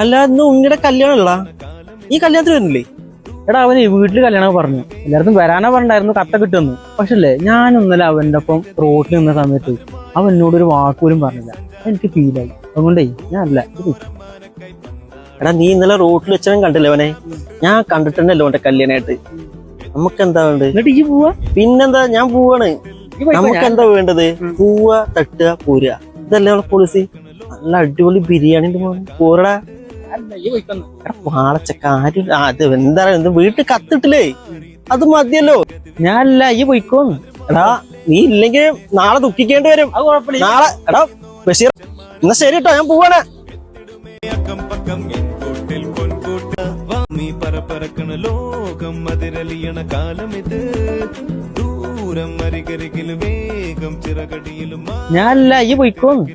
അല്ല ഇന്ന് ഉണ്ണിയുടെ കല്യാണമല്ല, ഈ കല്യാണത്തിന് വരുന്നില്ലേ? എടാ അവന് വീട്ടില് കല്യാണം പറഞ്ഞു, എല്ലായിടത്തും വരാനാ പറഞ്ഞായിരുന്നു, കത്തൊക്കെ കിട്ടുന്നു. പക്ഷേ അല്ലേ ഞാൻ ഇന്നലെ അവന്റെ ഒപ്പം റോട്ടിൽ നിന്ന സമയത്ത് അവൻ എന്നോടൊരു വാക്കുപോലും പറഞ്ഞില്ല. എനിക്ക് ഫീലായി. അതുകൊണ്ടേ ഞാൻ അല്ല. എടാ നീ ഇന്നലെ റോട്ടിൽ വെച്ചാൽ കണ്ടില്ലേ അവനെ? ഞാൻ കണ്ടിട്ടുണ്ടല്ലോ അവന്റെ കല്യാണമായിട്ട്. നമുക്ക് എന്താ വേണ്ടത്? എന്നിട്ട് ഈ പോവാ? പിന്നെന്താ, ഞാൻ പോവാണ്. നമുക്ക് എന്താ വേണ്ടത്? പോവാ, തട്ടുക, പോരുക. ഇതല്ലേ നമ്മളെ പോളിസി. നല്ല അടിപൊളി ബിരിയാണി പോരടാ. വാളച്ചക്കാരും അത് എന്താ വീട്ടിൽ കത്തിട്ടില്ലേ, അത് മതിയല്ലോ. ഞാനല്ല, ഈ പോയിക്കോന്ന്. എടാ നീ ഇല്ലെങ്കിൽ നാളെ ദുഃഖിക്കേണ്ടി വരും. അത് കുഴപ്പമില്ല. നാളെ എടാ ബഷീർ, എന്നാ ശരി കേട്ടോ, ഞാൻ പോവാണ്. ലോകം അതിരലിയണ കാലമിത്, ദൂരം അരികരികിൽ വേഗം ചിറകടിയിലും ഞാനല്ല, ഈ പോയിക്കോന്ന്.